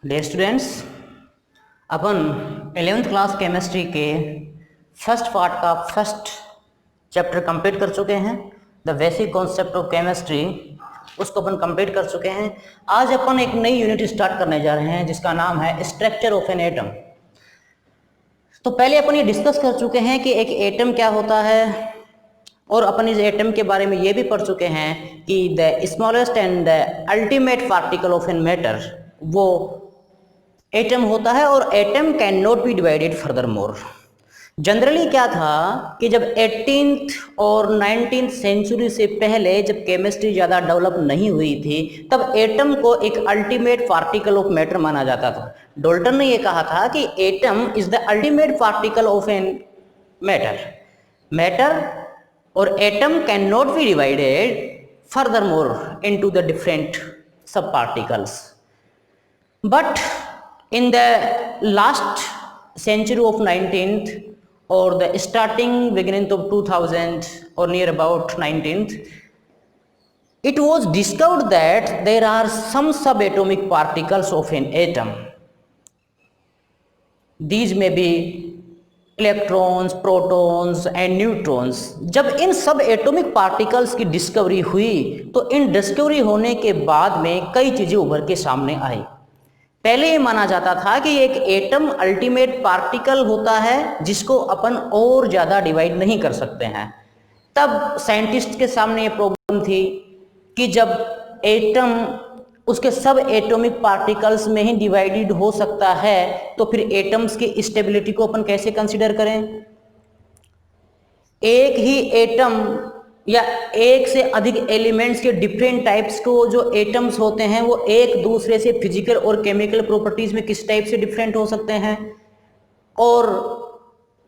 Dear students, अपन 11th class chemistry के first part का first chapter complete कर चुके हैं। The basic concept of chemistry उसको अपन कंप्लीट कर चुके हैं। आज अपन एक नई यूनिट स्टार्ट करने जा रहे हैं जिसका नाम है स्ट्रक्चर ऑफ एन एटम। तो पहले अपन ये डिस्कस कर चुके हैं कि एक एटम क्या होता है, और अपन इस एटम के बारे में ये भी पढ़ चुके हैं कि the smallest and the ultimate particle of an matter वो एटम होता है, और atom can not be divided further more. Generally क्या था कि जब 18th और 19th सेंचुरी से पहले जब केमिस्ट्री ज़्यादा डेवलप नहीं हुई थी, तब एटम को एक अल्टीमेट पार्टिकल ऑफ मैटर माना जाता था। डाल्टन ने ये कहा था कि atom is the ultimate particle of an matter और atom can not be divided further more into the different sub particles. But in the last century of 19th or the starting beginning of 2000 or near about 19th, it was discovered that there are some subatomic particles of an atom. These may be electrons, protons and neutrons. जब इन सब atomic particles की discovery हुई तो इन discovery होने के बाद में कई चीज़ें उभर के सामने आई। पहले ये माना जाता था कि एक एटम अल्टीमेट पार्टिकल होता है जिसको अपन और ज़्यादा डिवाइड नहीं कर सकते हैं। तब साइंटिस्ट के सामने ये प्रॉब्लम थी कि जब एटम उसके सब एटॉमिक पार्टिकल्स में ही डिवाइडेड हो सकता है तो फिर एटम्स की स्टेबिलिटी को अपन कैसे कंसीडर करें। एक ही एटम या एक से अधिक एलिमेंट्स के डिफरेंट टाइप्स को जो एटम्स होते हैं वो एक दूसरे से फिजिकल और केमिकल प्रॉपर्टीज में किस टाइप से डिफरेंट हो सकते हैं, और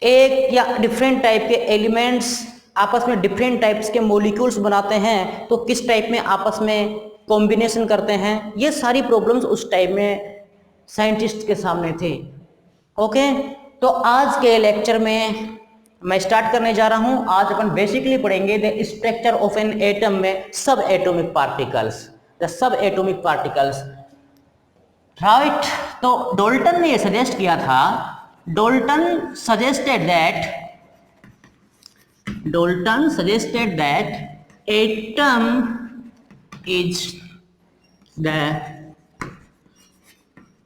एक या डिफरेंट टाइप के एलिमेंट्स आपस में डिफरेंट टाइप्स के मॉलिक्यूल्स बनाते हैं तो किस टाइप में आपस में कॉम्बिनेशन करते हैं। ये सारी प्रॉब्लम्स उस टाइम में साइंटिस्ट के सामने थे। ओके, तो आज के लेक्चर में मैं स्टार्ट करने जा रहा हूं। आज अपन बेसिकली पढ़ेंगे the structure of an atom में सब atomic particles, the sub atomic particles, right. तो डाल्टन ने ये सजेस्ट किया था, Dalton suggested that atom is the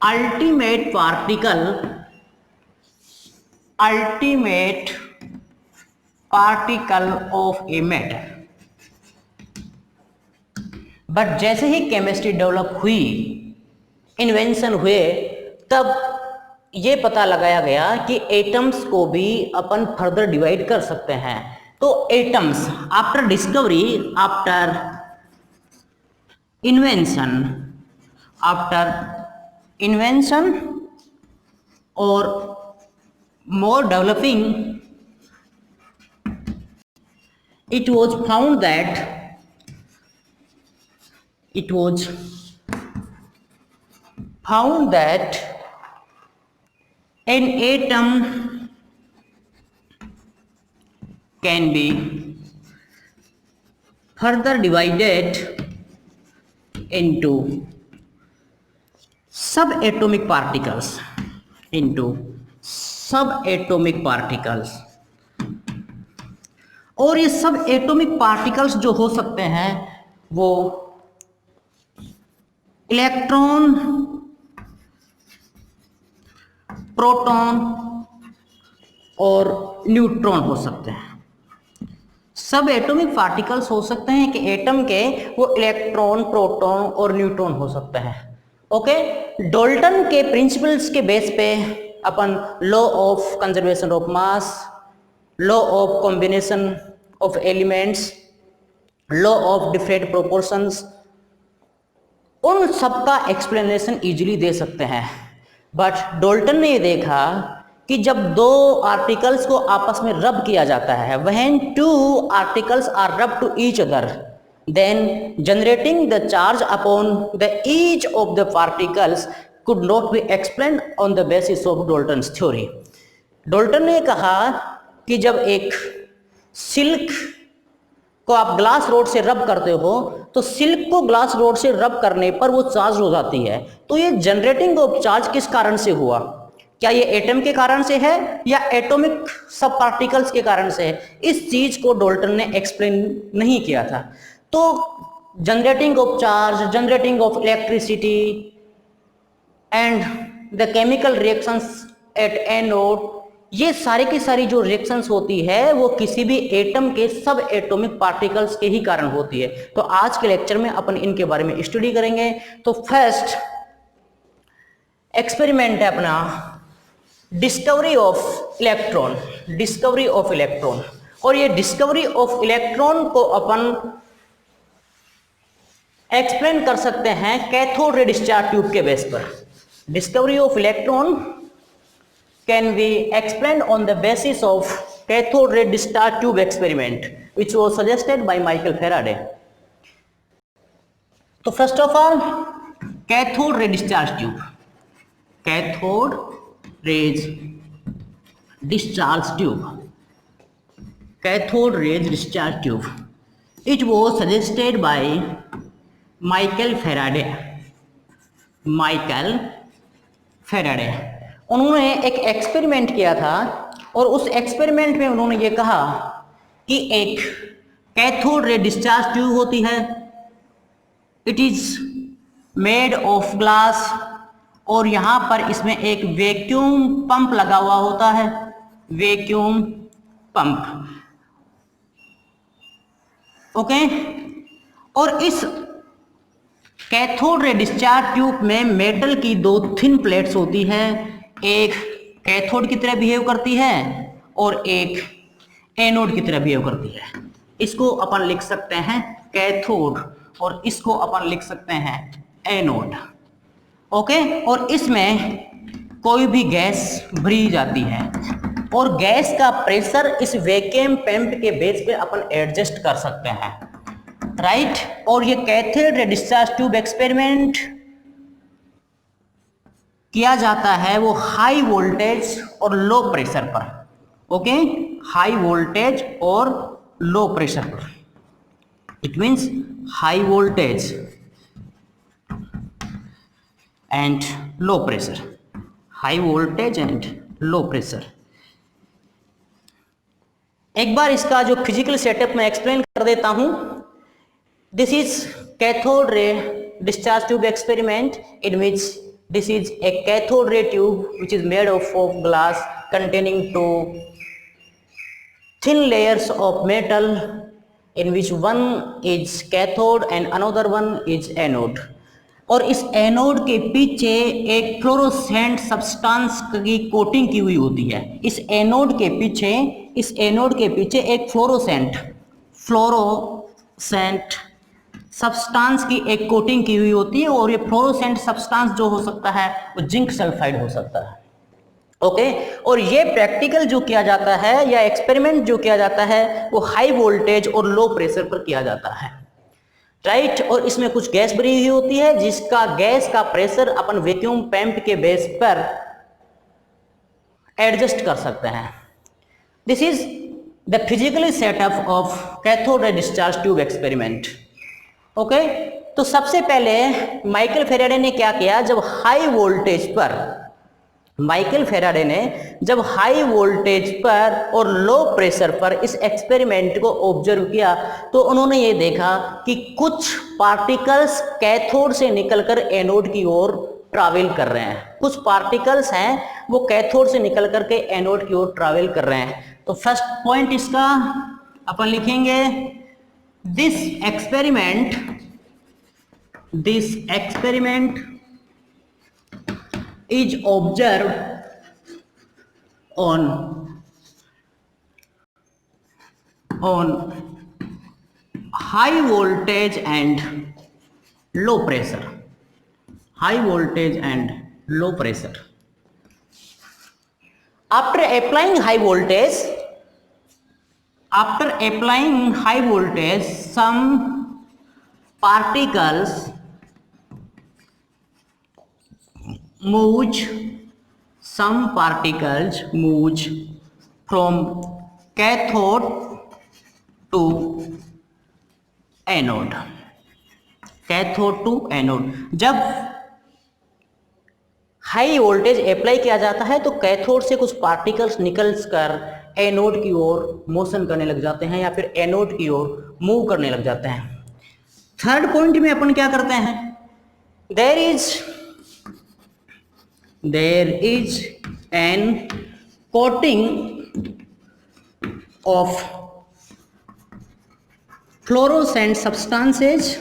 ultimate particle of a matter। But जैसे ही केमिस्ट्री डेवलप हुई, इन्वेंशन हुए, तब ये पता लगाया गया कि एटम्स को भी अपन फर्दर डिवाइड कर सकते हैं। तो atoms after discovery, after invention or more developing, it was found that an atom can be further divided into subatomic particles, और ये सब एटॉमिक पार्टिकल्स जो हो सकते हैं वो इलेक्ट्रॉन, प्रोटॉन और न्यूट्रॉन हो सकते हैं। सब एटॉमिक पार्टिकल्स हो सकते हैं कि एटम के वो इलेक्ट्रॉन, प्रोटॉन और न्यूट्रॉन हो सकते हैं। ओके, डाल्टन के प्रिंसिपल्स के बेस पे अपन law of conservation of mass, law of combination of elements, law of different proportions, उन सब का एक्सप्लेनेशन इजीली दे सकते हैं। बट डाल्टन ने ये देखा कि जब दो आर्टिकल्स को आपस में रब किया जाता है, when two articles are rub to each other, then generating the charge upon the each of the particles could not be explained on the basis of Dalton's theory। Dalton ने कहा कि जब एक सिल्क को आप ग्लास रोड से रब करते हो तो सिल्क को ग्लास रोड से रब करने पर वो चार्ज हो जाती है। तो ये जनरेटिंग ऑफ चार्ज किस कारण से हुआ? क्या ये एटम के कारण से है या एटॉमिक सब पार्टिकल्स के कारण से है? इस चीज को डाल्टन ने एक्सप्लेन नहीं किया था। तो generating of charge, generating of electricity and the chemical reactions at anode, ये सारी की सारी जो रिएक्शंस होती है वो किसी भी एटम के सब एटॉमिक पार्टिकल्स के ही कारण होती है। तो आज के लेक्चर में अपन इनके बारे में स्टडी करेंगे। तो फर्स्ट एक्सपेरिमेंट है अपना discovery of electron, discovery of electron. और ये डिस्कवरी ऑफ इलेक्ट्रॉन को अपन एक्सप्लेन कर सकते हैं कैथोड रे डिस्चार्ज ट्यूब के बेस पर। Discovery of electron can be explained on the basis of cathode ray discharge tube experiment which was suggested by Michael Faraday. So first of all, cathode ray discharge tube, cathode rays discharge tube, cathode rays discharge tube, it was suggested by Michael Faraday. Michael Faraday उन्होंने एक experiment किया था और उस experiment में उन्होंने ये कहा कि एक कैथोड रे डिस्चार्ज ट्यूब होती है, it is made of glass, और यहाँ पर इसमें एक वैक्यूम पंप लगा हुआ होता है, वैक्यूम पंप, ओके। और इस कैथोड रे डिस्चार्ज ट्यूब में मेटल की दो थिन प्लेट्स होती है, एक कैथोड की तरह बिहेव करती है और एक एनोड की तरह बिहेव करती है। इसको अपन लिख सकते हैं कैथोड और इसको अपन लिख सकते हैं एनोड, ओके। और इसमें कोई भी गैस भरी जाती है और गैस का प्रेशर इस वैक्यूम पंप के बेस पे अपन एडजस्ट कर सकते हैं, राइट। और ये cathode ray discharge tube experiment किया जाता है वो हाई वोल्टेज और लो प्रेशर पर, ओके, हाई वोल्टेज और लो प्रेशर पर। It means high voltage and low pressure, high voltage and low pressure. एक बार इसका जो फिजिकल सेटअप मैं एक्सप्लेन कर देता हूं। This is cathode ray discharge tube experiment, in which this is a cathode ray tube which is made of glass containing two thin layers of metal, in which one is cathode and another one is anode. और इस anode के पीछे एक fluorescent substance की coating की हुई होती है। इस एनोड के पीछे एक फ्लोरोसेंट सब्सटेंस की एक कोटिंग की हुई होती है, और ये फ्लोरोसेंट सब्सटेंस जो हो सकता है वो जिंक सल्फाइड हो सकता है, ओके। और ये प्रैक्टिकल जो किया जाता है या एक्सपेरिमेंट जो किया जाता है वो हाई वोल्टेज और लो प्रेशर पर किया जाता है, राइट। और इसमें कुछ गैस भरी हुई होती है जिसका गैस का प्रेशर अपन वैक्यूम पंप के बेस पर एडजस्ट कर सकते हैं। This is the physically setup of cathode ray discharge tube experiment, okay. तो सबसे पहले माइकल फेराडे ने क्या किया, जब हाई वोल्टेज पर और लो प्रेशर पर इस एक्सपेरिमेंट को ऑब्जर्व किया तो उन्होंने ये देखा कि कुछ पार्टिकल्स कैथोड से निकलकर एनोड की ओर ट्रैवल कर रहे हैं, कुछ पार्टिकल्स हैं वो कैथोड से निकल करके एनोड की ओर ट्रैवल कर रहे हैं। तो फर्स्ट पॉइंट इसका अपन लिखेंगे, this experiment is observed on high voltage and low pressure, after applying high voltage some particles moves from cathode to anode, cathode to anode. जब हाई वोल्टेज अप्लाई किया जाता है तो कैथोड से कुछ पार्टिकल्स निकल कर एनोड की ओर मोशन करने लग जाते हैं या फिर एनोड की ओर मूव करने लग जाते हैं। थर्ड पॉइंट में अपन क्या करते हैं, there is an coating of fluorescent substances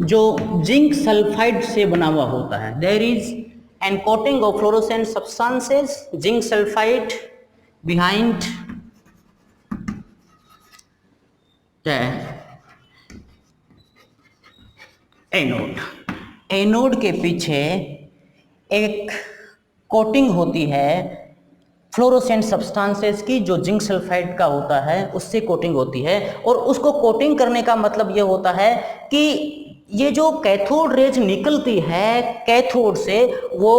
जो जिंक सल्फाइड से बना हुआ होता है। There is an coating of fluorescent substances zinc sulphide behind the anode. Anode के पीछे एक कोटिंग होती है फ्लोरोसेंट सब्सटेंसेस की जो जिंक सल्फाइड का होता है, उससे कोटिंग होती है। और उसको कोटिंग करने का मतलब ये होता है कि ये जो कैथोड रेज निकलती है कैथोड से वो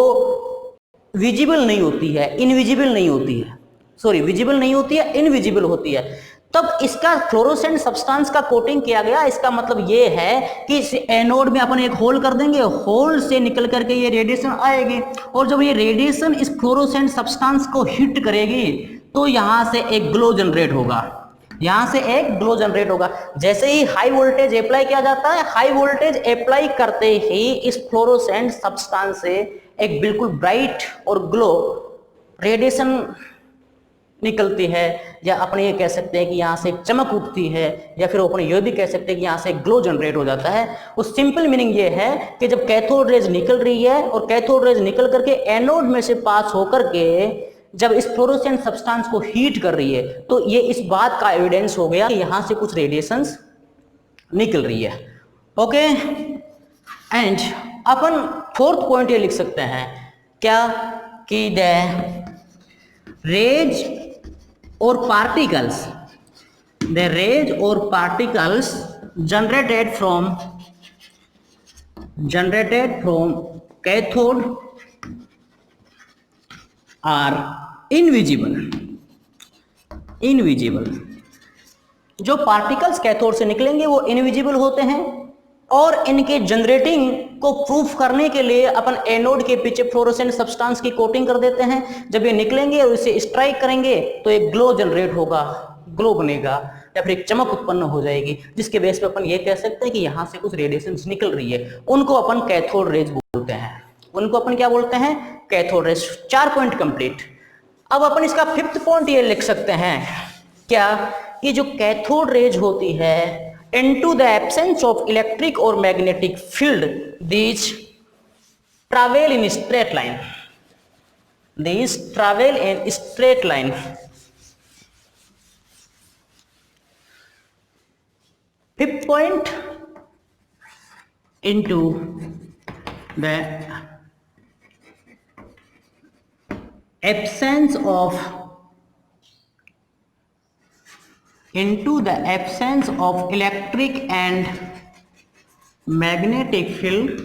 विजिबल नहीं होती है, इनविजिबल नहीं होती है, सॉरी विजिबल नहीं होती है, इनविजिबल होती है। तब इसका फ्लोरोसेंट सब्सटेंस का कोटिंग किया गया। इसका मतलब ये है कि इस एनोड में अपन एक होल कर देंगे, होल से निकल करके ये रेडिएशन आएगी और जब ये रेडिएशन इस फ्लोरोसेंट सब्सटेंस को हिट करेगी तो यहां से एक ग्लो जनरेट होगा, यहां से एक ग्लो जनरेट होगा। जैसे ही हाई वोल्टेज अप्लाई किया जाता है, हाई वोल्टेज अप्लाई करते ही इस फ्लोरोसेंट सब्सटेंस से एक बिल्कुल ब्राइट और ग्लो रेडिएशन निकलती है, या अपन ये कह सकते हैं कि यहाँ से एक चमक उठती है, या फिर अपन ये भी कह सकते हैं कि यहाँ से एक ग्लो जनरेट हो जाता है। उस सिंपल मीनिंग ये है कि जब कैथोड रेज निकल रही है और कैथोड रेज निकल करके एनोड में से पास होकर के जब इस फ्लोरोसेंट सब्सटेंस को हीट कर रही है तो ये इस बात का एविडेंस हो गया कि यहाँ से कुछ रेडिएशंस निकल रही है। Okay, and upon fourth point ये लिख सकते हैं क्या कि द रेज और particles, the rays or particles generated from cathode are invisible। जो पार्टिकल्स कैथोड से निकलेंगे वो इनविजिबल होते हैं और इनके जनरेटिंग को प्रूफ करने के लिए अपन एनोड के पीछे फ्लोरोसेंट सब्सटेंस की कोटिंग कर देते हैं। जब ये निकलेंगे और इसे स्ट्राइक करेंगे तो एक ग्लो जनरेट होगा, ग्लो बनेगा या फिर एक चमक उत्पन्न हो जाएगी, जिसके बेस पे अपन ये कह सकते हैं कि यहाँ से कुछ रेडिएशंस निकल रही है। उनको अपन कैथोड रेज बोलते हैं, उनको अपन क्या बोलते हैं, कैथोड रेज। 4 point complete. अब अपन इसका 5th पॉइंट ये लिख सकते हैं क्या कि जो कैथोड रेज होती है, into the absence of electric or magnetic field, these travel in straight line, these travel in straight line। Fifth point, into the absence of electric and magnetic field,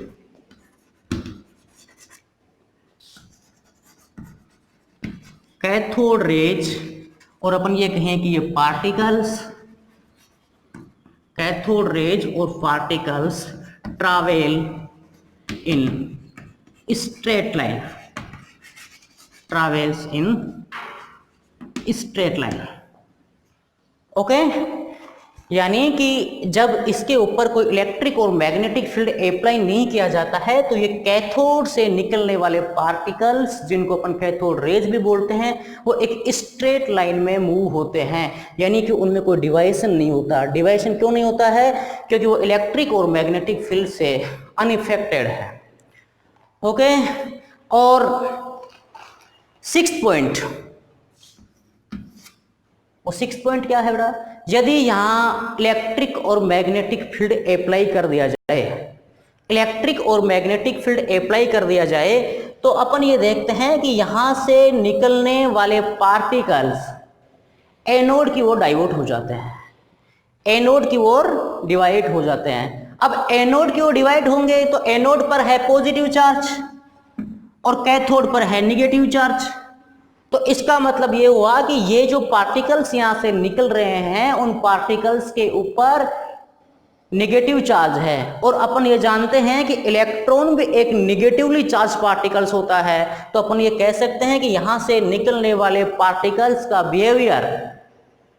cathode rays, और अपन ये कहें कि ये particles, cathode rays और particles travel in straight line, travels in straight line. Okay, यानी कि जब इसके ऊपर कोई इलेक्ट्रिक और मैग्नेटिक फील्ड अप्लाई नहीं किया जाता है तो ये कैथोड से निकलने वाले पार्टिकल्स, जिनको अपन कैथोड रेज भी बोलते हैं, वो एक स्ट्रेट लाइन में मूव होते हैं, यानी कि उनमें कोई डिवाइशन नहीं होता। डिवाइशन क्यों नहीं होता है? क्योंकि वो इलेक्ट्रिक और मैग्नेटिक फील्ड से अनइफेक्टेड है। ओके, और 6th पॉइंट, और 6th पॉइंट क्या है बेटा, यदि यहाँ इलेक्ट्रिक और मैग्नेटिक फील्ड अप्लाई कर दिया जाए, इलेक्ट्रिक और मैग्नेटिक फील्ड अप्लाई कर दिया जाए तो अपन ये देखते हैं कि यहाँ से निकलने वाले पार्टिकल्स एनोड की ओर डाइवर्ट हो जाते हैं, एनोड की ओर डिवाइड हो जाते हैं। अब एनोड की ओर डिवाइड होंगे तो एनोड पर है पॉजिटिव चार्ज और कैथोड पर है निगेटिव चार्ज। तो इसका मतलब ये हुआ कि ये जो पार्टिकल्स यहां से निकल रहे हैं उन पार्टिकल्स के ऊपर नेगेटिव चार्ज है। और अपन ये जानते हैं कि इलेक्ट्रॉन भी एक नेगेटिवली चार्ज पार्टिकल्स होता है, तो अपन ये कह सकते हैं कि यहां से निकलने वाले पार्टिकल्स का बिहेवियर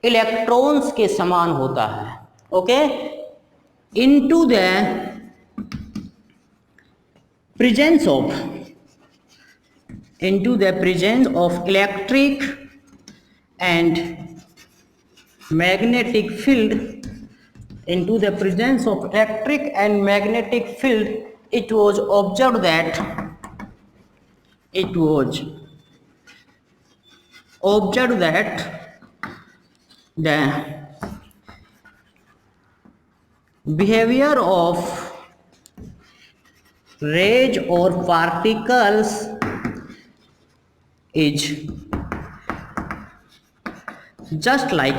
इलेक्ट्रॉन्स के समान होता है। Okay, into the presence of electric and magnetic field, into the presence of electric and magnetic field, it was observed that the behavior of rays or particles is just like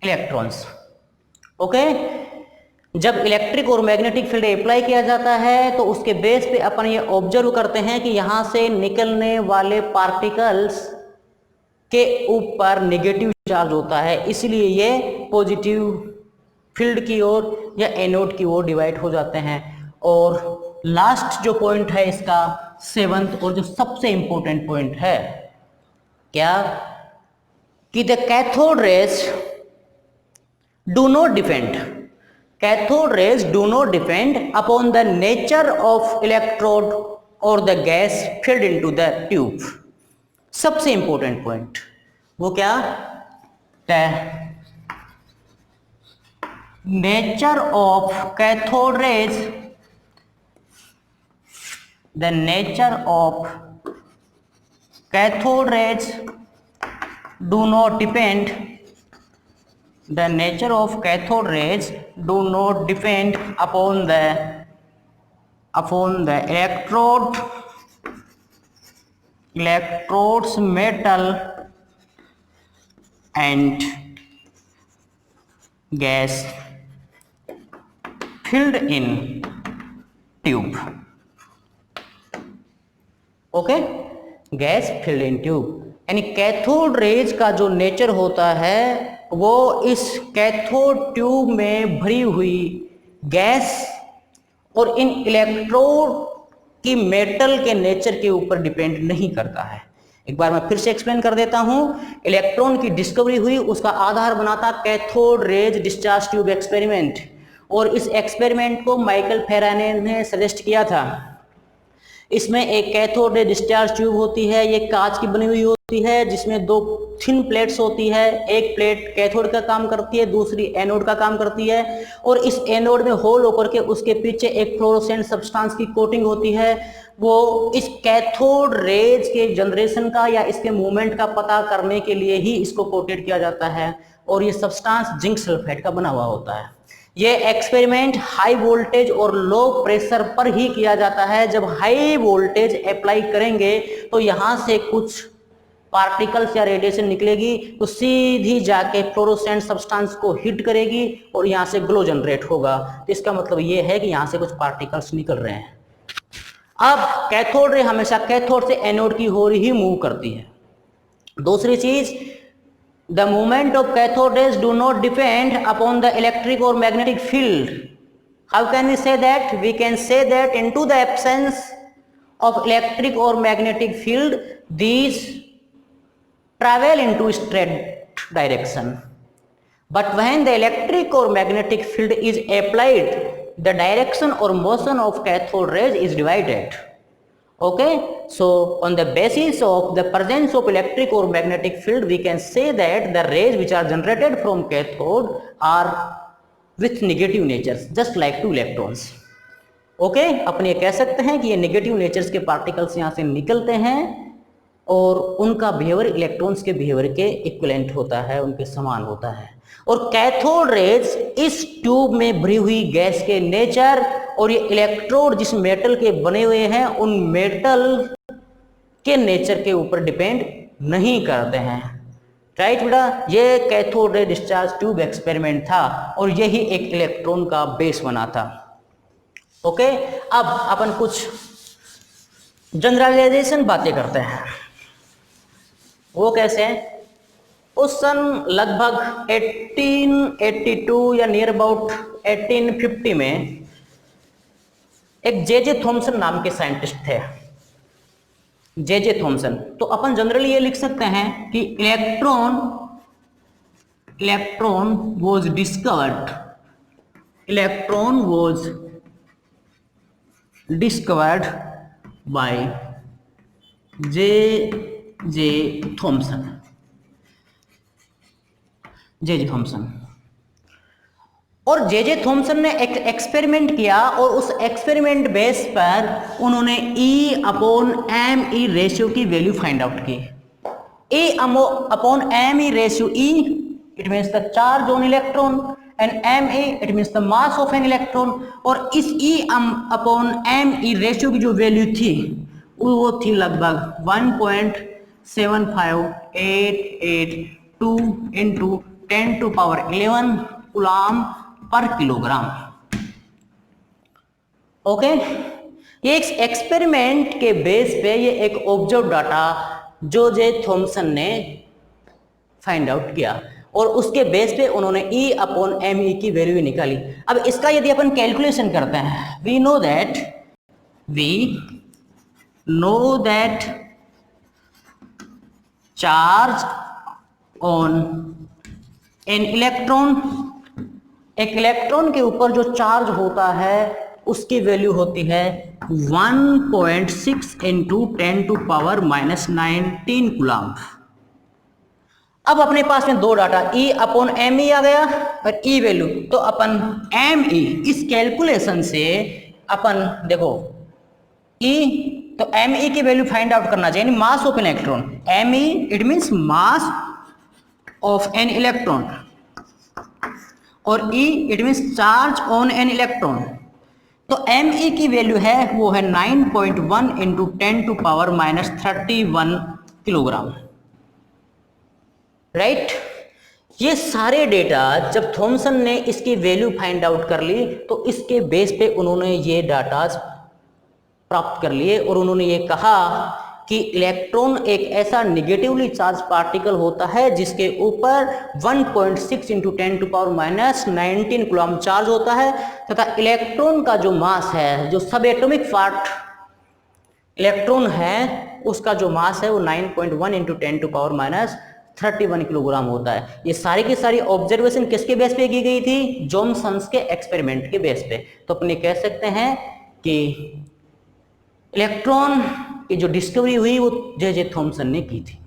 electrons. Okay, जब electric और magnetic field apply किया जाता है तो उसके base पे अपन ये observe करते हैं कि यहां से निकलने वाले पार्टिकल्स के ऊपर नेगेटिव चार्ज होता है, इसलिए ये पॉजिटिव फील्ड की ओर या एनोड की ओर डिवाइड हो जाते हैं। और लास्ट जो पॉइंट है इसका, सेवंथ और जो सबसे इंपॉर्टेंट पॉइंट है, क्या कि the cathode rays do not depend upon the nature of electrode और the gas field into the tube. सबसे इंपॉर्टेंट पॉइंट वो क्या, the nature of cathode rays, do not depend upon the electrodes metal and gas filled in tube. Okay, gas filled in tube, यानी cathode rays का जो nature होता है वो इस कैथोड ट्यूब में भरी हुई गैस और इन इलेक्ट्रोड की मेटल के नेचर के ऊपर डिपेंड नहीं करता है। एक बार मैं फिर से एक्सप्लेन कर देता हूं। इलेक्ट्रॉन की डिस्कवरी हुई, उसका आधार बना था cathode rays discharge tube experiment, और इस एक्सपेरिमेंट को माइकल फेराडे ने सजेस्ट किया था। इसमें एक कैथोड रे डिस्चार्ज ट्यूब होती है, ये कांच की बनी हुई होती है जिसमें दो थिन प्लेट्स होती है। एक प्लेट कैथोड का काम करती है, दूसरी एनोड का काम करती है, और इस एनोड में होल होकर के उसके पीछे एक फ्लोरोसेंट सब्सटेंस की कोटिंग होती है। वो इस कैथोड रेज के जनरेशन का या इसके मूवमेंट का पता करने के लिए ही इसको कोटेड किया जाता है, और ये सब्सटेंस जिंक सल्फेट का बना हुआ होता है। ये एक्सपेरिमेंट हाई वोल्टेज और लो प्रेशर पर ही किया जाता है। जब हाई वोल्टेज अप्लाई करेंगे तो यहाँ से कुछ पार्टिकल्स या रेडिएशन निकलेगी, तो सीधी जाके फ्लोरोसेंट सब्सटेंस को हिट करेगी और यहाँ से ग्लो जनरेट होगा। तो इसका मतलब ये है कि यहाँ से कुछ पार्टिकल्स निकल रहे हैं। अब कैथोड रे हमेशा कैथोड से एनोड की ओर ही मूव करती है। दूसरी चीज, the movement of cathode rays do not depend upon the electric or magnetic field. How can we say that? We can say that into the absence of electric or magnetic field, these travel into straight direction. But when the electric or magnetic field is applied, the direction or motion of cathode rays is divided. Okay, so on the basis of the presence of electric or magnetic field, we can say that the rays which are generated from cathode are with negative natures, just like two electrons. Okay, अपन ये कह सकते हैं कि ये negative natures के particles यहाँ से निकलते हैं और उनका बिहेवियर इलेक्ट्रॉन्स के बिहेवियर के इक्विवेलेंट होता है, उनके समान होता है। और कैथोड रेज इस ट्यूब में भरी हुई गैस के नेचर और ये इलेक्ट्रोड जिस मेटल के बने हुए हैं उन मेटल के नेचर के ऊपर डिपेंड नहीं करते हैं। राइट बेटा, ये cathode ray discharge tube experiment था और यही एक इलेक्ट्रॉन का बेस बना था। ओके, अब अपन कुछ जनरलाइजेशन बातें करते हैं। वो कैसे? उस सन लगभग 1882 या नियर अबाउट 1850 में एक जे थॉमसन नाम के साइंटिस्ट थे, जे थॉमसन। तो अपन जनरली ये लिख सकते हैं कि electron was discovered by J Thomson. और जे थॉमसन ने एक एक्सपेरिमेंट किया और उस एक्सपेरिमेंट बेस पर उन्होंने E/m/e रेशियो की वैल्यू फाइंड आउट की। E/m/e ratio, E it means the charge on electron and me it means the mass of an electron। और इस E/m/e रेशियो की जो वैल्यू थी वो थी लगभग 1.75882 into 10⁻11 coulomb per kilogram. Okay, ये एक एक्सपेरिमेंट के बेस पे ये एक ऑब्जर्व डाटा जो जे थॉमसन ने फाइंड आउट किया और उसके बेस पे उन्होंने E/me की वैल्यू निकाली। अब इसका यदि अपन कैलकुलेशन करते हैं, we know that charge on an electron, एक इलेक्ट्रॉन के ऊपर जो चार्ज होता है उसकी वैल्यू होती है 1.6 into 10⁻⁻19 कूलम। अब अपने पास में दो डाटा E/me आ गया और E वैल्यू, तो अपन me इस कैलकुलेशन से अपन देखो E, तो me की वैल्यू फाइंड आउट करना चाहिए, mass of an electron. me it means mass of an electron और E it means charge on an electron. तो me की वैल्यू है वो है 9.1 into 10⁻31 किलोग्राम, राइट। ये सारे डेटा जब थॉमसन ने इसकी वैल्यू फाइंड आउट कर ली तो इसके बेस पे उन्होंने ये डाटा प्राप्त कर लिए और उन्होंने ये कहा कि इलेक्ट्रॉन एक ऐसा निगेटिवली चार्ज पार्टिकल होता है जिसके ऊपर 1.6 into 10⁻19 कूलम चार्ज होता है, तथा इलेक्ट्रॉन का जो मास है, जो सब एटॉमिक पार्ट इलेक्ट्रॉन है, उसका जो मास है वो 9.1 into 10⁻31 किलोग्राम होता है। ये सारी की सारी ऑब्जर्वेशन किसके बेस पे की गई थी? जॉनसन के एक्सपेरिमेंट के बेस पे। तो अपने कह सकते हैं कि इलेक्ट्रॉन की जो डिस्कवरी हुई वो जे थॉमसन ने की थी।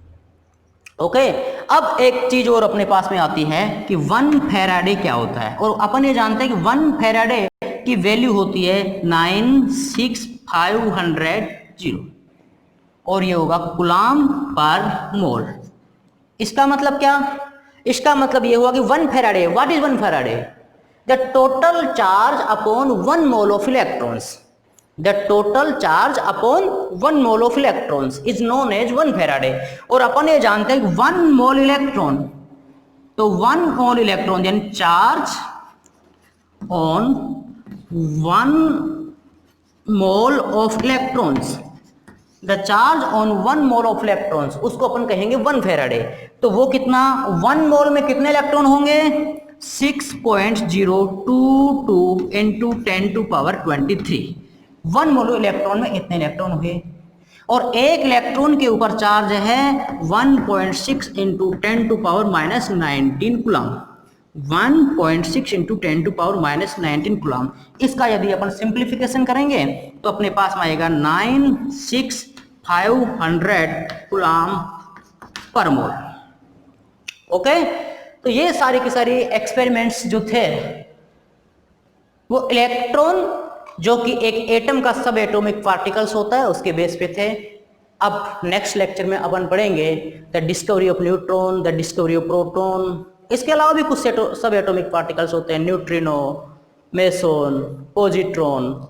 ओके, अब एक चीज और अपने पास में आती है कि 1 फैराडे क्या होता है। और अपन ये जानते हैं कि 1 फैराडे की वैल्यू होती है 96500 और ये होगा कूलम पर मोल। इसका मतलब क्या? इसका मतलब ये हुआ कि 1 Faraday, what is 1 Faraday? The total charge upon 1 mole of electrons. The total charge upon 1 mole of electrons is known as 1 Faraday। और अपन ये जानते हैं कि 1 मोल इलेक्ट्रॉन, तो 1 मोल इलेक्ट्रॉन यानी charge on 1 mole of electrons, the charge on 1 mole of electrons, उसको अपन कहेंगे 1 Faraday. तो वो कितना, 1 मोल में कितने इलेक्ट्रॉन होंगे? 6.022 into 10⁻23। 1 मोल इलेक्ट्रॉन में इतने इलेक्ट्रॉन हुए और एक इलेक्ट्रॉन के ऊपर चार्ज है 1.6 into 10⁻19 कूलम। 1.6 into 10⁻19 coulomb. इसका यदि अपन सिंप्लीफिकेशन करेंगे तो अपने पास में आएगा 96500 कूलम पर मोल। ओके, तो ये सारी की सारी एक्सपेरिमेंट्स जो थे वो इलेक्ट्रॉन जो कि एक एटम का सब एटॉमिक पार्टिकल्स होता है उसके बेस पे थे। अब नेक्स्ट लेक्चर में अपन पढ़ेंगे the discovery of neutron, the discovery of proton. इसके अलावा भी कुछ सब एटॉमिक पार्टिकल्स होते हैं, न्यूट्रिनो, मेसोन, पॉजिट्रॉन।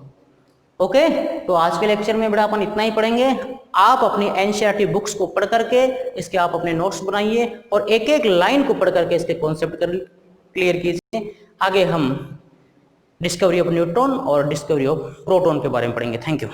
ओके, तो आज के लेक्चर में बड़ा अपन इतना ही पढ़ेंगे। आप अपनी एनसीईआरटी बुक्स को पढ़ करके इसके आप अपने नोट्स बनाइए और एक एक लाइन को पढ़ करके इसके कॉन्सेप्ट क्लियर कीजिए। आगे हम डिस्कवरी ऑफ न्यूट्रॉन और डिस्कवरी ऑफ प्रोटॉन के बारे में पढ़ेंगे। Thank you.